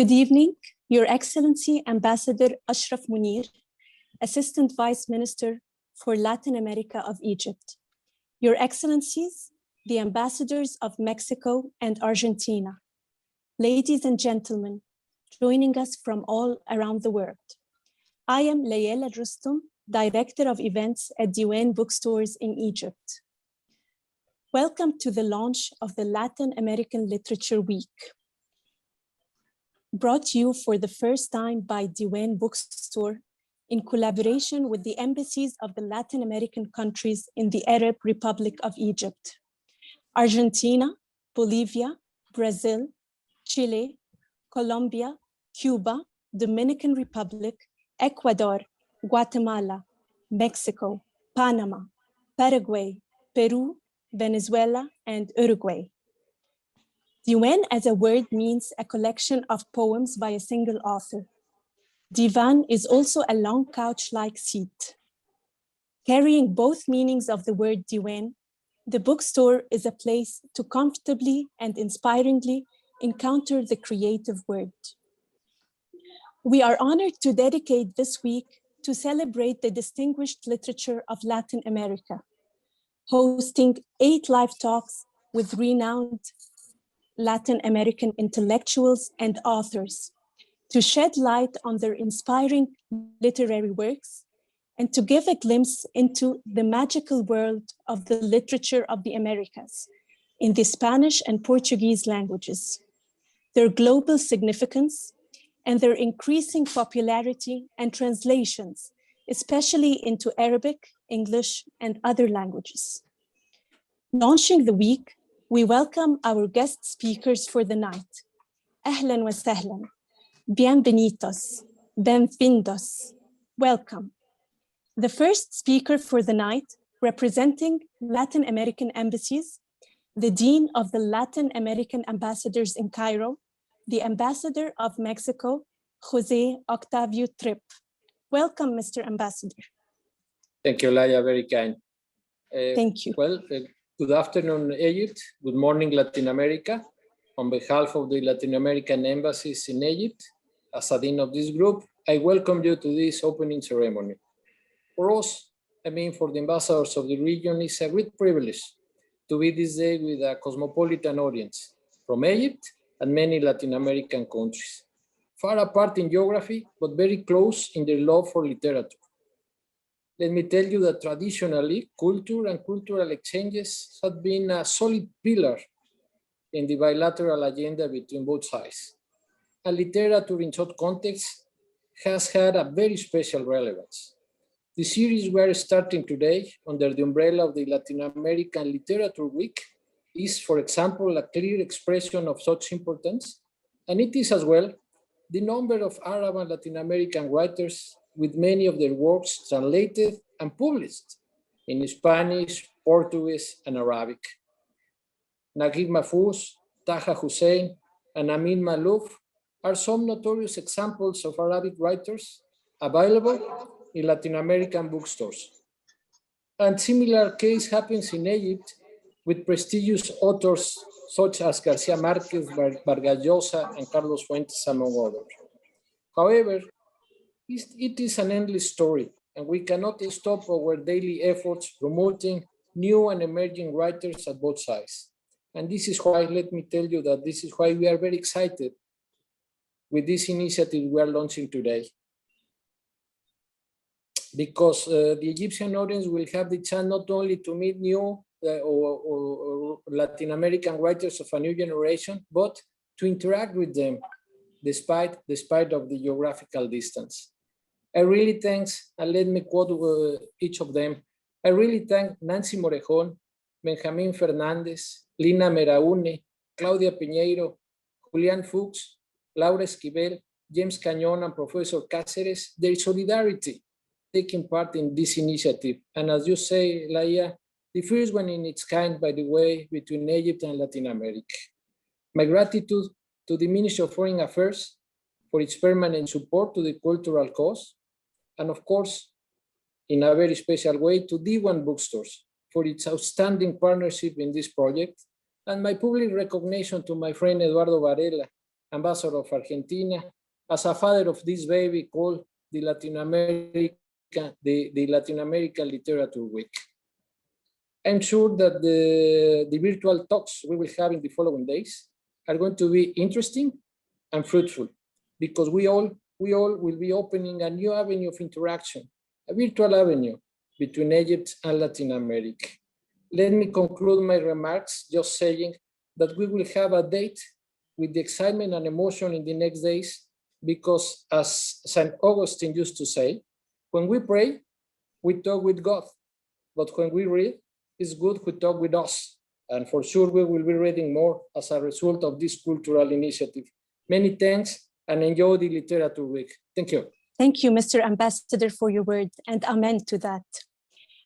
Good evening, Your Excellency Ambassador Ashraf Munir, Assistant Vice Minister for Latin America of Egypt. Your Excellencies, the Ambassadors of Mexico and Argentina, ladies and gentlemen, joining us from all around the world. I am Layla Rustum, Director of Events at Diwan Bookstores in Egypt. Welcome to the launch of the Latin American Literature Week, brought to you for the first time by Diwan Bookstore in collaboration with the embassies of the Latin American countries in the Arab Republic of Egypt, Argentina, Bolivia, Brazil, Chile, Colombia, Cuba, Dominican Republic, Ecuador, Guatemala, Mexico, Panama, Paraguay, Peru, Venezuela, and Uruguay. Diwan as a word means a collection of poems by a single author. Divan is also a long couch-like seat. Carrying both meanings of the word diwan, the bookstore is a place to comfortably and inspiringly encounter the creative word. We are honored to dedicate this week to celebrate the distinguished literature of Latin America, hosting 8 live talks with renowned Latin American intellectuals and authors to shed light on their inspiring literary works and to give a glimpse into the magical world of the literature of the Americas in the Spanish and Portuguese languages, their global significance, and their increasing popularity and translations, especially into Arabic, English, and other languages. Launching the week, we welcome our guest speakers for the night. Ahlan wa sahlan, bienvenidos, benvindos, welcome. The first speaker for the night, representing Latin American embassies, the Dean of the Latin American Ambassadors in Cairo, the Ambassador of Mexico, Jose Octavio Tripp. Welcome, Mr. Ambassador. Thank you, Laia, very kind. Thank you. Good afternoon, Egypt. Good morning, Latin America. On behalf of the Latin American embassies in Egypt, as a dean of this group, I welcome you to this opening ceremony. For us, for the ambassadors of the region, it's a great privilege to be this day with a cosmopolitan audience from Egypt and many Latin American countries, far apart in geography, but very close in their love for literature. Let me tell you that traditionally, culture and cultural exchanges have been a solid pillar in the bilateral agenda between both sides. And literature in such context has had a very special relevance. The series we are starting today under the umbrella of the Latin American Literature Week is, for example, a clear expression of such importance, and it is as well the number of Arab and Latin American writers with many of their works translated and published in Spanish, Portuguese, and Arabic. Naguib Mahfouz, Taha Hussein, and Amin Malouf are some notorious examples of Arabic writers available in Latin American bookstores. And similar case happens in Egypt with prestigious authors such as Garcia Marquez, Vargas Llosa, and Carlos Fuentes, among others. However, it is an endless story, and we cannot stop our daily efforts promoting new and emerging writers at both sides. And this is why, let me tell you that this is why we are very excited with this initiative we are launching today. Because the Egyptian audience will have the chance not only to meet new or Latin American writers of a new generation, but to interact with them despite of the geographical distance. I really thank, and let me quote each of them. I really thank Nancy Morejon, Benjamin Fernandez, Lina Meraune, Claudia Piñeiro, Julián Fuchs, Laura Esquivel, James Cañón, and Professor Cáceres, their solidarity taking part in this initiative. And as you say, Laia, the first one in its kind, by the way, between Egypt and Latin America. My gratitude to the Ministry of Foreign Affairs for its permanent support to the cultural cause, and of course, in a very special way, to Diwan Bookstores for its outstanding partnership in this project, and my public recognition to my friend Eduardo Varela ambassador of Argentina, as a father of this baby called the Latin American Literature Week. I'm sure that the virtual talks we will have in the following days are going to be interesting and fruitful, because we all will be opening a new avenue of interaction, a virtual avenue between Egypt and Latin America. Let me conclude my remarks just saying that we will have a date with the excitement and emotion in the next days, because as St. Augustine used to say, when we pray, we talk with God, but when we read, it's good we talk with us. And for sure, we will be reading more as a result of this cultural initiative. Many thanks and enjoy the Literature Week. Thank you. Thank you, Mr. Ambassador, for your words, and amen to that.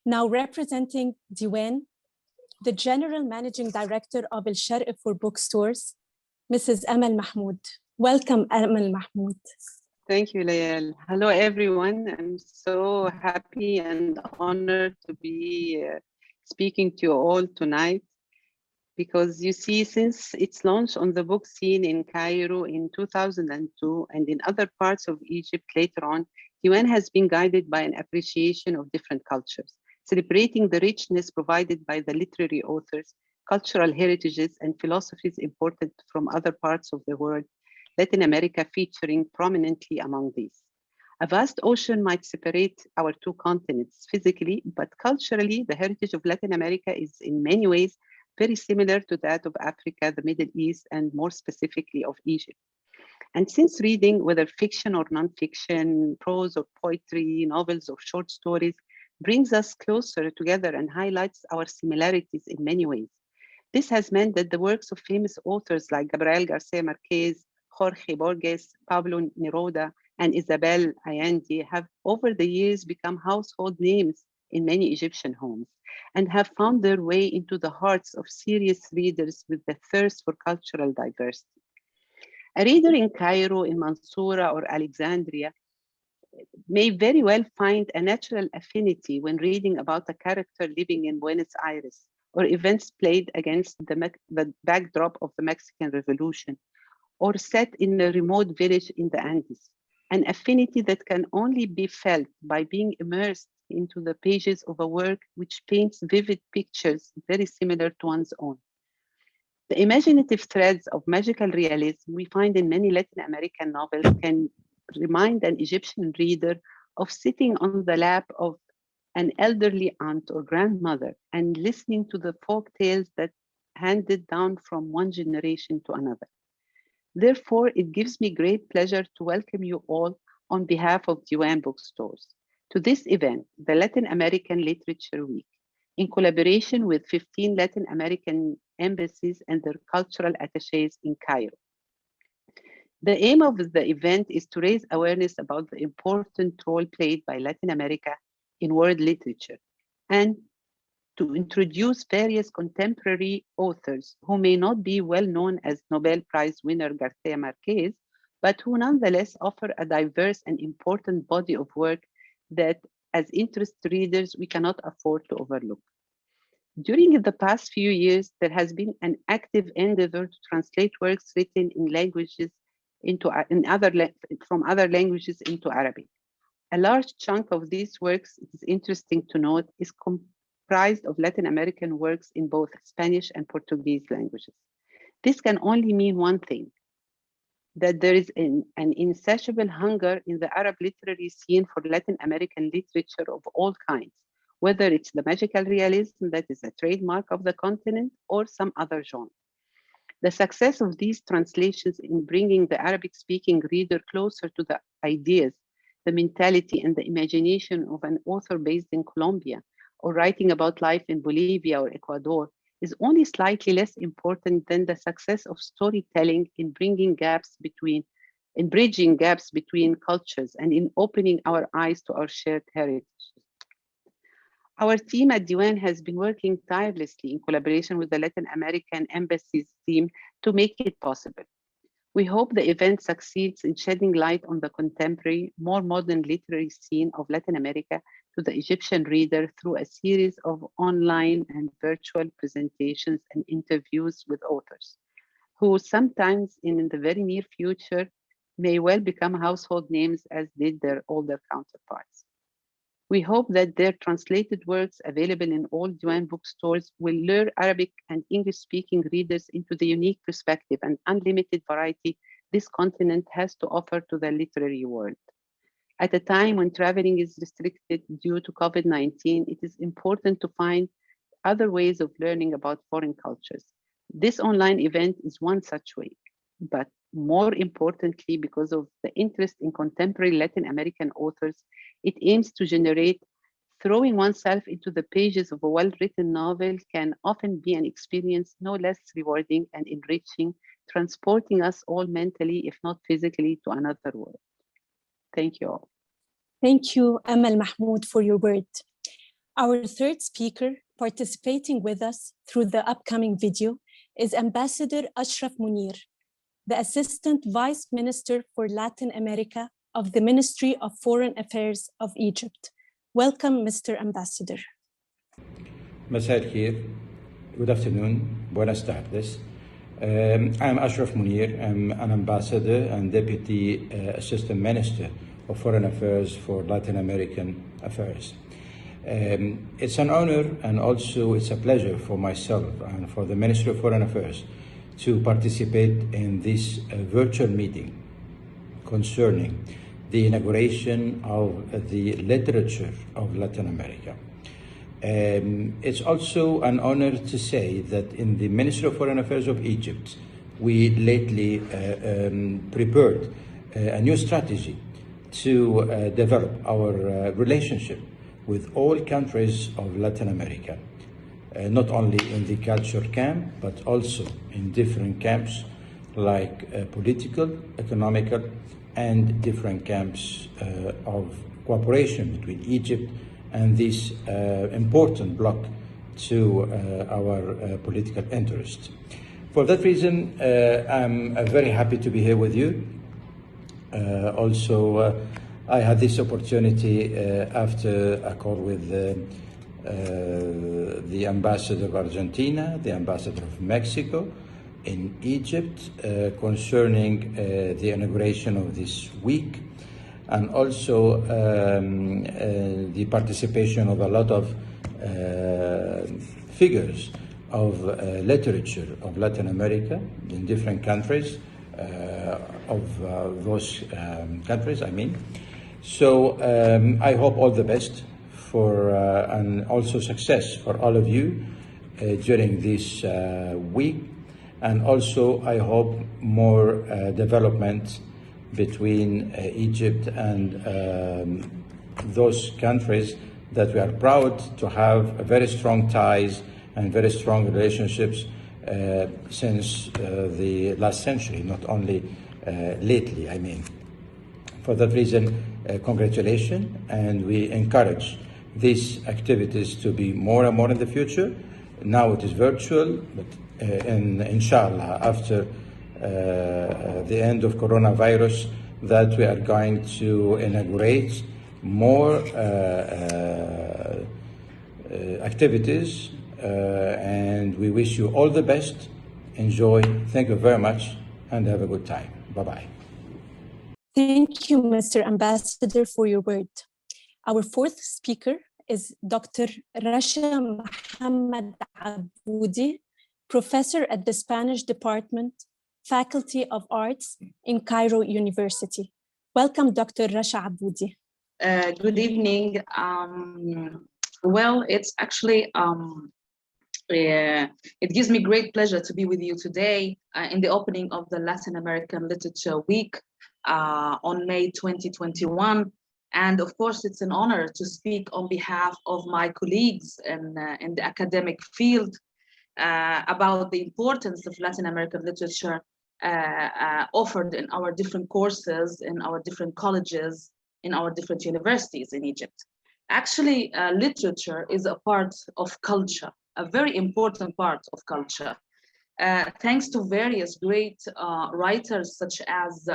Now representing Diwan, the General Managing Director of Al Sharq for Bookstores, Mrs. Amal Mahmoud. Welcome, Amal Mahmoud. Thank you, Layal. Hello, everyone. I'm so happy and honored to be speaking to you all tonight, because you see, since its launch on the book scene in Cairo in 2002 and in other parts of Egypt later on, Diwan has been guided by an appreciation of different cultures, celebrating the richness provided by the literary authors, cultural heritages, and philosophies imported from other parts of the world, Latin America featuring prominently among these. A vast ocean might separate our two continents physically, but culturally, the heritage of Latin America is in many ways very similar to that of Africa, the Middle East, and more specifically of Egypt. And since reading, whether fiction or nonfiction, prose or poetry, novels or short stories, brings us closer together and highlights our similarities in many ways, this has meant that the works of famous authors like Gabriel Garcia Marquez, Jorge Borges, Pablo Neruda, and Isabel Allende have over the years become household names in many Egyptian homes and have found their way into the hearts of serious readers with the thirst for cultural diversity. A reader in Cairo, in Mansoura, or Alexandria may very well find a natural affinity when reading about a character living in Buenos Aires or events played against the backdrop of the Mexican Revolution, or set in a remote village in the Andes, an affinity that can only be felt by being immersed into the pages of a work which paints vivid pictures very similar to one's own. The imaginative threads of magical realism we find in many Latin American novels can remind an Egyptian reader of sitting on the lap of an elderly aunt or grandmother and listening to the folk tales that handed down from one generation to another. Therefore, it gives me great pleasure to welcome you all on behalf of Diwan Bookstores to this event, the Latin American Literature Week, in collaboration with 15 Latin American embassies and their cultural attachés in Cairo. The aim of the event is to raise awareness about the important role played by Latin America in world literature and to introduce various contemporary authors who may not be well known as Nobel Prize winner Garcia Marquez, but who nonetheless offer a diverse and important body of work that, as interested readers, we cannot afford to overlook. During the past few years, there has been an active endeavor to translate works written in languages from other languages into Arabic. A large chunk of these works, it is interesting to note, is comprised of Latin American works in both Spanish and Portuguese languages. This can only mean one thing, that there is an insatiable hunger in the Arab literary scene for Latin American literature of all kinds, whether it's the magical realism that is a trademark of the continent or some other genre. The success of these translations in bringing the Arabic-speaking reader closer to the ideas, the mentality, and the imagination of an author based in Colombia, or writing about life in Bolivia or Ecuador, is only slightly less important than the success of storytelling in bridging gaps between cultures and in opening our eyes to our shared heritage. Our team at Diwan has been working tirelessly in collaboration with the Latin American Embassies team to make it possible. We hope the event succeeds in shedding light on the contemporary, more modern literary scene of Latin America to the Egyptian reader through a series of online and virtual presentations and interviews with authors. who sometimes in the very near future may well become household names as did their older counterparts. We hope that their translated works available in all Diwan bookstores will lure Arabic and English-speaking readers into the unique perspective and unlimited variety this continent has to offer to the literary world. At a time when traveling is restricted due to COVID-19, it is important to find other ways of learning about foreign cultures. This online event is one such way, but more importantly, because of the interest in contemporary Latin American authors, it aims to generate. Throwing oneself into the pages of a well-written novel can often be an experience no less rewarding and enriching, transporting us all mentally, if not physically, to another world. Thank you all. Thank you, Amal Mahmoud, for your word. Our third speaker participating with us through the upcoming video is Ambassador Ashraf Munir, the Assistant Vice Minister for Latin America of the Ministry of Foreign Affairs of Egypt. Welcome, Mr. Ambassador. مساء الخير. Good afternoon. Buenas tardes. I'm Ashraf Munir. I'm an ambassador and Deputy Assistant Minister of Foreign Affairs for Latin American Affairs. It's an honor and also it's a pleasure for myself and for the Ministry of Foreign Affairs to participate in this virtual meeting concerning the inauguration of the literature of Latin America. It's also an honor to say that in the Ministry of Foreign Affairs of Egypt, we lately prepared a new strategy to develop our relationship with all countries of Latin America, not only in the culture camp, but also in different camps like political, economical, and different camps of cooperation between Egypt and this important bloc to our political interest. For that reason, I'm very happy to be here with you. I had this opportunity after a call with the ambassador of Argentina, the ambassador of Mexico in Egypt concerning the inauguration of this week, and also the participation of a lot of figures of literature of Latin America in different countries, those countries, I mean. So I hope all the best for and also success for all of you during this week, and also I hope more development between Egypt and those countries that we are proud to have very strong ties and very strong relationships since the last century, not only lately, I mean. For that reason, congratulations, and we encourage these activities to be more and more in the future. Now it is virtual, but inshallah, after the end of coronavirus, that we are going to inaugurate more activities, and we wish you all the best. Enjoy. Thank you very much, and have a good time. Bye-bye. Thank you, Mr. Ambassador, for your word. Our fourth speaker is Dr. Rasha Mohammed Aboudi, professor at the Spanish Department, Faculty of Arts in Cairo University. Welcome, Dr. Rasha Aboudi. Good evening. Well, it's actually, it gives me great pleasure to be with you today in the opening of the Latin American Literature Week on May 2021. And of course, it's an honor to speak on behalf of my colleagues in the academic field about the importance of Latin American literature offered in our different courses, in our different colleges, in our different universities in Egypt. Actually, literature is a part of culture, a very important part of culture. Thanks to various great writers such as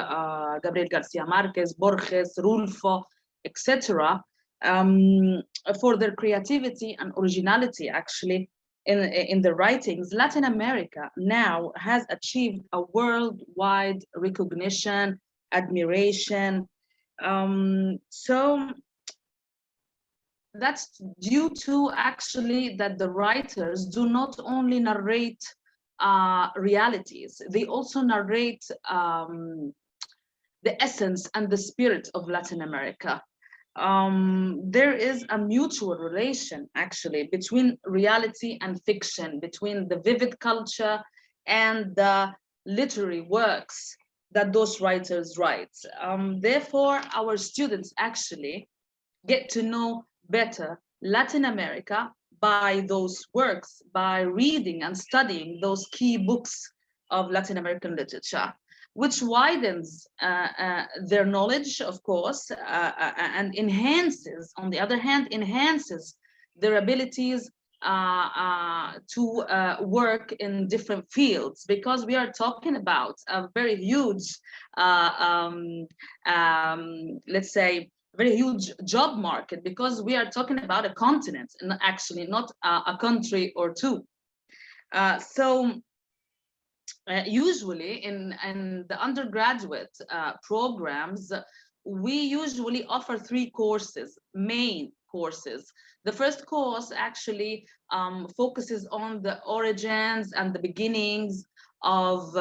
Gabriel Garcia Marquez, Borges, Rulfo, etc., for their creativity and originality, actually, in the writings, Latin America now has achieved a worldwide recognition, admiration. So that's due to actually that the writers do not only narrate realities, they also narrate the essence and the spirit of Latin America. There is a mutual relation actually between reality and fiction, between the vivid culture and the literary works that those writers write. Therefore, our students actually get to know better Latin America by those works, by reading and studying those key books of Latin American literature, which widens their knowledge, of course, and enhances, on the other hand, enhances their abilities to work in different fields, because we are talking about a very huge, let's say, very huge job market, because we are talking about a continent and actually not a country or two. Usually in the undergraduate programs, we usually offer 3 courses, main courses. The first course actually focuses on the origins and the beginnings of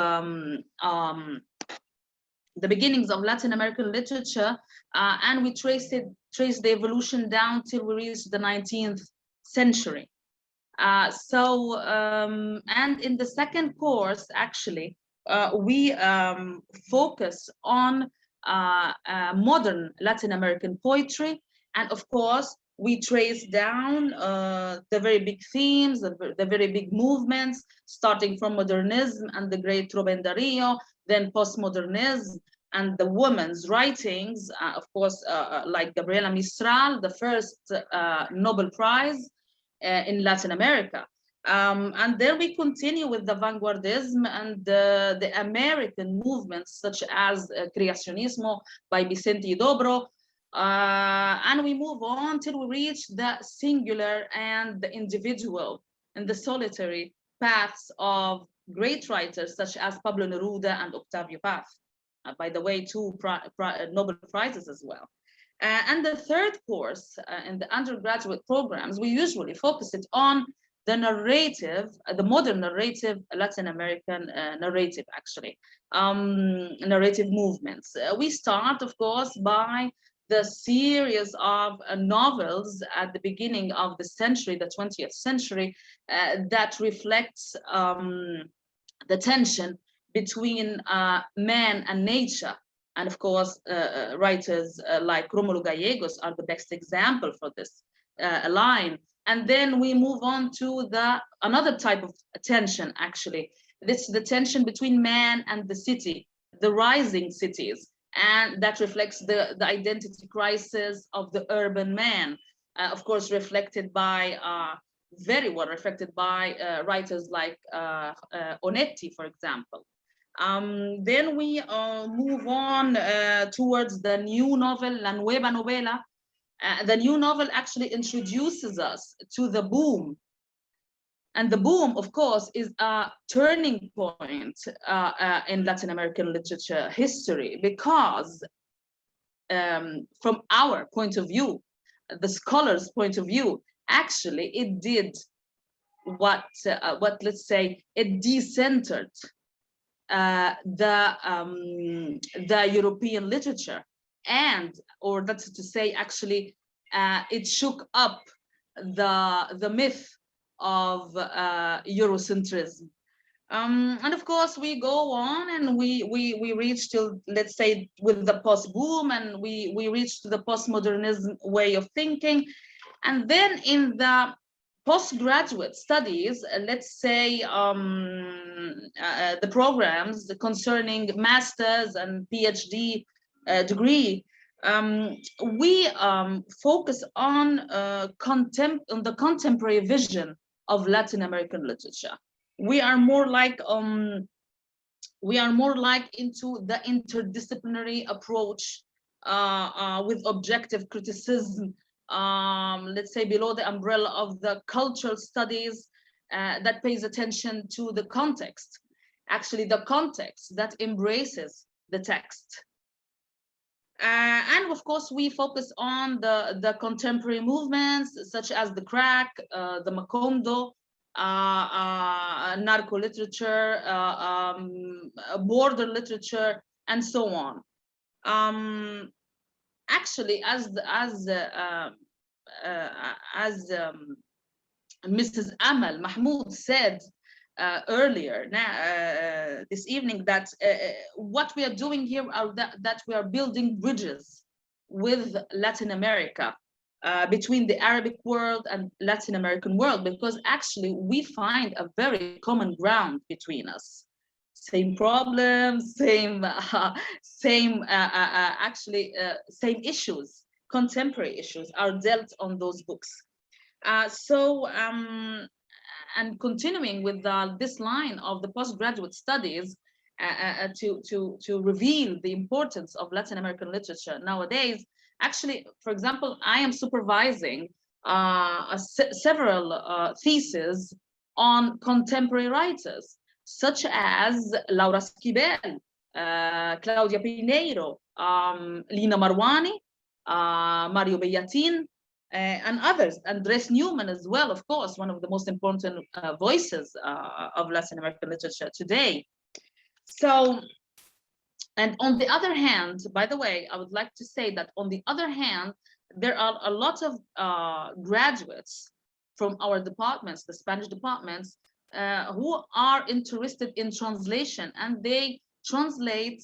Latin American literature, and we trace the evolution down till we reach the 19th century. And in the second course, actually, we focus on modern Latin American poetry, and of course, we trace down the very big themes, the very big movements, starting from modernism and the great Rubén Darío, then postmodernism and the women's writings, of course, like Gabriela Mistral, the first Nobel Prize in Latin America. And then we continue with the vanguardism and the American movements, such as Creacionismo by Vicente Dobro. And we move on till we reach the singular and the individual and the solitary paths of great writers such as Pablo Neruda and Octavio Paz. By the way, 2 Nobel Prizes as well. And the third course in the undergraduate programs, we usually focus it on the narrative, the modern narrative, Latin American narrative, actually, narrative movements. We start, of course, by the series of novels at the beginning of the century, the 20th century, that reflects the tension between man and nature. And of course, writers like Rómulo Gallegos are the best example for this line. And then we move on to another type of tension, actually. This is the tension between man and the city, the rising cities. And that reflects the identity crisis of the urban man, of course, reflected by, very well reflected by writers like Onetti, for example. Then we move on towards the new novel, La Nueva Novela. The new novel actually introduces us to the boom. And the boom, of course, is a turning point in Latin American literature history, because from our point of view, the scholar's point of view, actually it did what let's say, it decentered the European literature, or that's to say, actually, it shook up the myth of Eurocentrism. And of course, we go on and we reach till, let's say, with the post-boom, and we reach to the postmodernism way of thinking. And then in the postgraduate studies, let's say the programs concerning master's and PhD degree, we focus on the contemporary vision of Latin American literature. We are more like into the interdisciplinary approach with objective criticism, let's say below the umbrella of the cultural studies, that pays attention to the context, actually the context that embraces the text. And of course, we focus on the contemporary movements such as the crack, the Macondo, narco literature, border literature, and so on. Actually, as Mrs. Amal Mahmoud said earlier this evening, that what we are doing here are that we are building bridges with Latin America, between the Arabic world and Latin American world, because actually we find a very common ground between us. Same problems, same issues, contemporary issues are dealt on those books. And continuing with this line of the postgraduate studies, to reveal the importance of Latin American literature nowadays. Actually, for example, I am supervising several theses on contemporary writers, such as Laura Schibel, Claudia Pineiro, Lina Marwani, Mario Bellatin, and others, Andres Newman as well, of course, one of the most important voices of Latin American literature today. So, and on the other hand, by the way, I would like to say that on the other hand, there are a lot of graduates from our departments, the Spanish departments, who are interested in translation, and they translate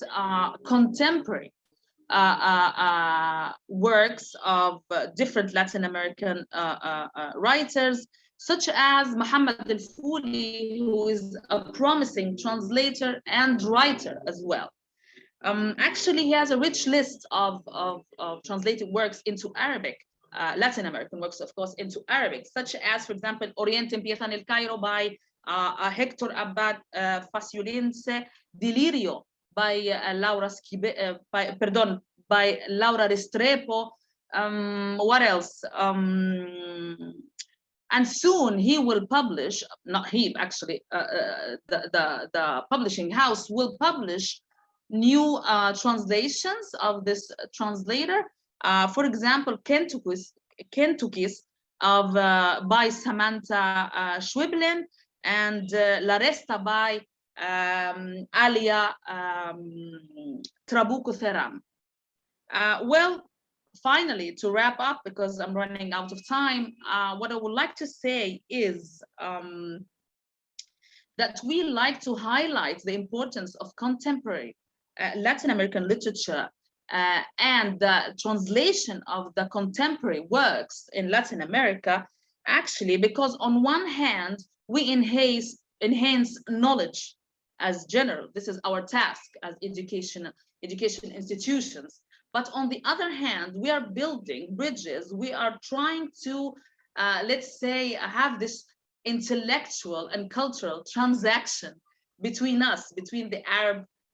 contemporary works of different Latin American writers, such as Muhammad Al-Fuli, who is a promising translator and writer as well. Actually, he has a rich list of translated works into Arabic, Latin American works, of course, into Arabic, such as, for example, Oriente empieza en el Cairo by Hector Abad Faciolince, Delirio by Laura Schibel, by Laura Restrepo. What else? And soon he will publish, not he, actually, the publishing house will publish new translations of this translator. For example, Kentucky's of by Samantha Schwiblin, and La Resta by Alia Trabuco Theram. Well, finally, to wrap up, because I'm running out of time, what I would like to say is that we like to highlight the importance of contemporary Latin American literature and the translation of the contemporary works in Latin America, actually, because on one hand, we enhance knowledge as general. This is our task as education institutions. But on the other hand, we are building bridges. We are trying to, let's say, have this intellectual and cultural transaction between us, between the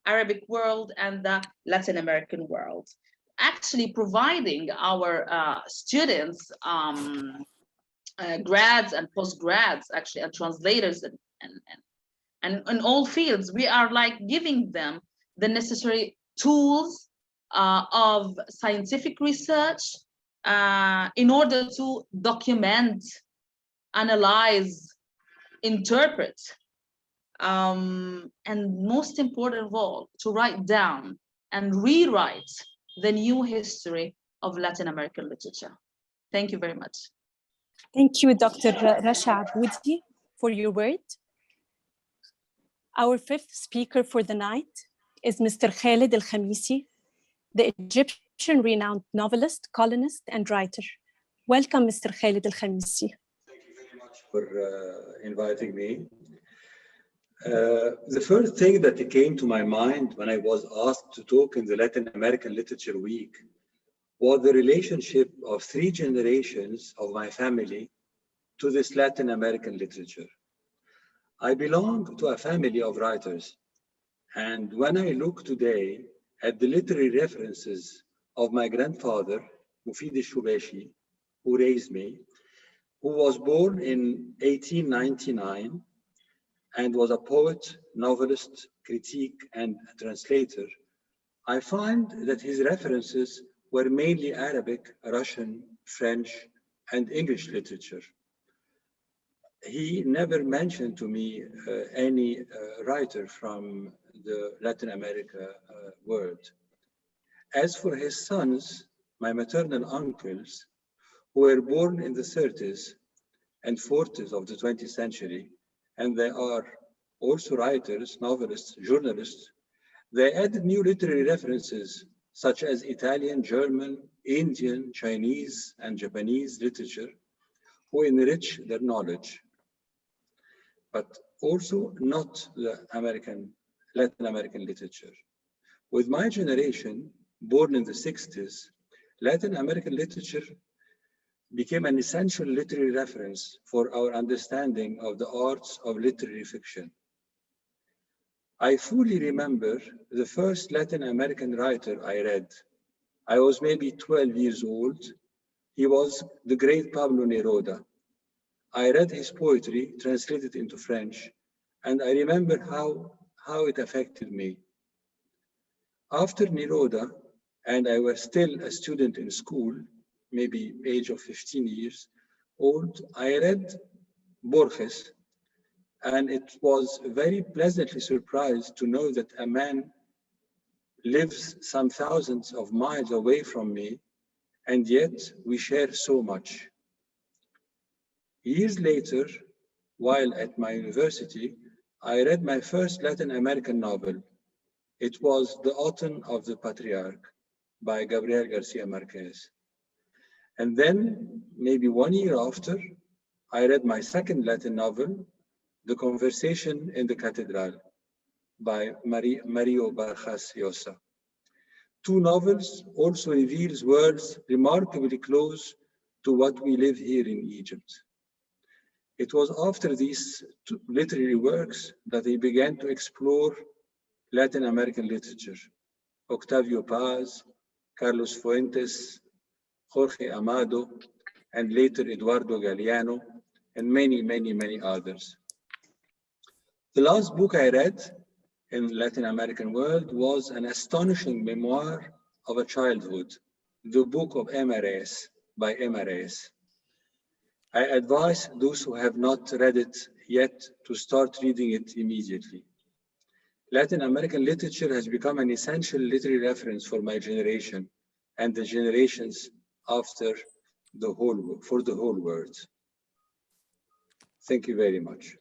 Arabic world and the Latin American world, actually providing our students, grads and postgrads, actually, and translators, and in all fields, we are like giving them the necessary tools of scientific research in order to document, analyze, interpret, and most important of all, to write down and rewrite the new history of Latin American literature. Thank you very much. Thank you, Dr. Rasha Aboudi, for your word. Our fifth speaker for the night is Mr. Khaled Al-Khamisi, the Egyptian renowned novelist, columnist, and writer. Welcome, Mr. Khaled Al-Khamisi. Thank you very much for inviting me. The first thing that came to my mind when I was asked to talk in the Latin American Literature Week was the relationship of 3 generations of my family to this Latin American literature. I belong to a family of writers, and when I look today at the literary references of my grandfather, Mufid al-Shubashi, who raised me, who was born in 1899 and was a poet, novelist, critic, and translator, I find that his references were mainly Arabic, Russian, French, and English literature. He never mentioned to me any writer from the Latin America world. As for his sons, my maternal uncles, who were born in the 30s and 40s of the 20th century, and they are also writers, novelists, journalists, they added new literary references such as Italian, German, Indian, Chinese, and Japanese literature, who enrich their knowledge, but also not the Latin American literature. With my generation, born in the 60s, Latin American literature became an essential literary reference for our understanding of the arts of literary fiction. I fully remember the first Latin American writer I read. I was maybe 12 years old. He was the great Pablo Neruda. I read his poetry translated into French, and I remember how it affected me. After Neruda, and I was still a student in school, maybe age of 15 years old, I read Borges, and it was very pleasantly surprised to know that a man lives some thousands of miles away from me, and yet we share so much. Years later, while at my university, I read my first Latin American novel. It was The Autumn of the Patriarch by Gabriel Garcia Marquez. And then, maybe 1 year after, I read my second Latin novel, The Conversation in the Cathedral by Mario Vargas Llosa. Two novels also reveals worlds remarkably close to what we live here in Egypt. It was after these two literary works that I began to explore Latin American literature. Octavio Paz, Carlos Fuentes, Jorge Amado, and later Eduardo Galeano, and many, many, many others. The last book I read in the Latin American world was an astonishing memoir of a childhood, The Book of Emma Reyes by Emma Reyes. I advise those who have not read it yet to start reading it immediately. Latin American literature has become an essential literary reference for my generation and the generations after for the whole world. Thank you very much.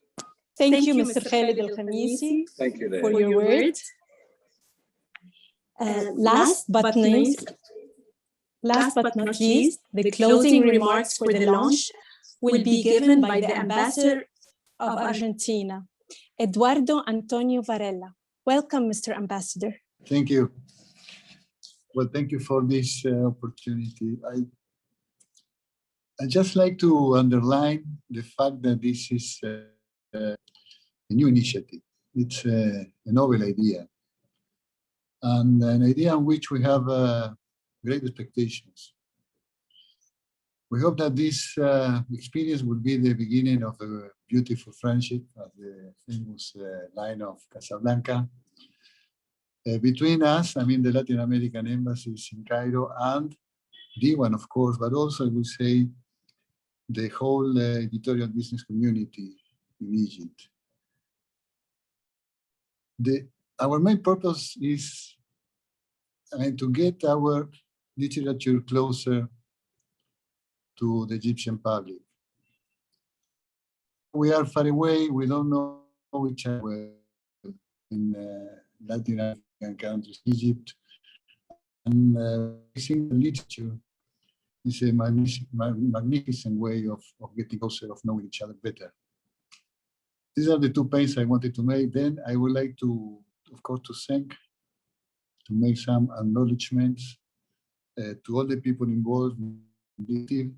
Thank you, Mr. Khaled Al-Khamisi, Thank you, for your words. Last but not least, the closing remarks for the launch will be given by the Ambassador of Argentina, Eduardo Antonio Varela. Welcome, Mr. Ambassador. Thank you. Well, thank you for this opportunity. I just like to underline the fact that this is a new initiative. It's a novel idea, and an idea on which we have great expectations. We hope that this experience will be the beginning of a beautiful friendship, as the famous line of Casablanca, between us, I mean the Latin American embassies in Cairo, and Diwan, of course, but also I would say the whole editorial business community in Egypt. Our main purpose is to get our literature closer to the Egyptian public. We are far away, we don't know each other in Latin American countries, Egypt, and I think literature is a magnificent way of getting closer, of knowing each other better. These are the 2 points I wanted to make. Then I would like to, of course, to make some acknowledgements to all the people involved in this team,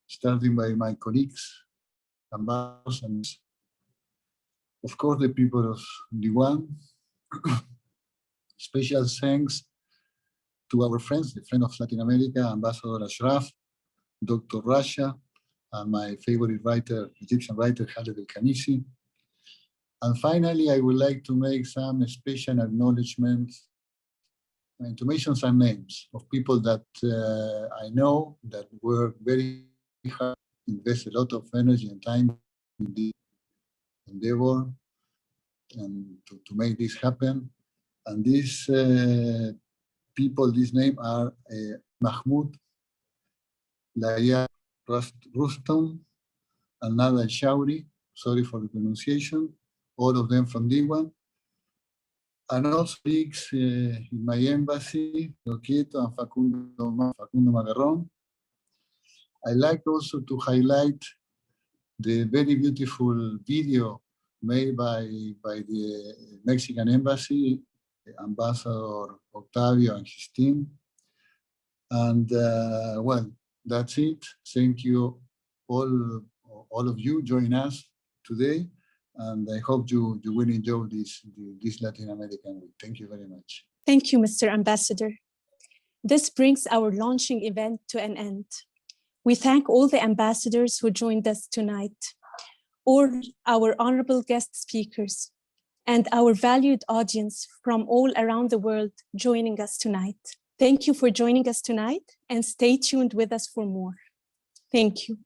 starting by my colleagues, ambassadors, and of course the people of Diwan. Special thanks to our friends, the friend of Latin America, Ambassador Ashraf, Dr. Rasha, and my favorite writer, Egyptian writer, Khaled El-Khanisi. And finally, I would like to make some special acknowledgements and to mention some names of people that I know that work very hard, invest a lot of energy and time in this endeavor and to make this happen. And these people, these names are Mahmoud, Laya Rustam, and Nada Shauri, sorry for the pronunciation, all of them from Diwan. And also colleagues in my embassy, Loquieto and Facundo Magarron. I like also to highlight the very beautiful video made by the Mexican embassy, Ambassador Octavio and his team. And well, that's it. Thank you all of you join us today. And I hope you will enjoy this Latin American week. Thank you very much. Thank you, Mr. Ambassador. This brings our launching event to an end. We thank all the ambassadors who joined us tonight, all our honorable guest speakers, and our valued audience from all around the world joining us tonight. Thank you for joining us tonight, and stay tuned with us for more. Thank you.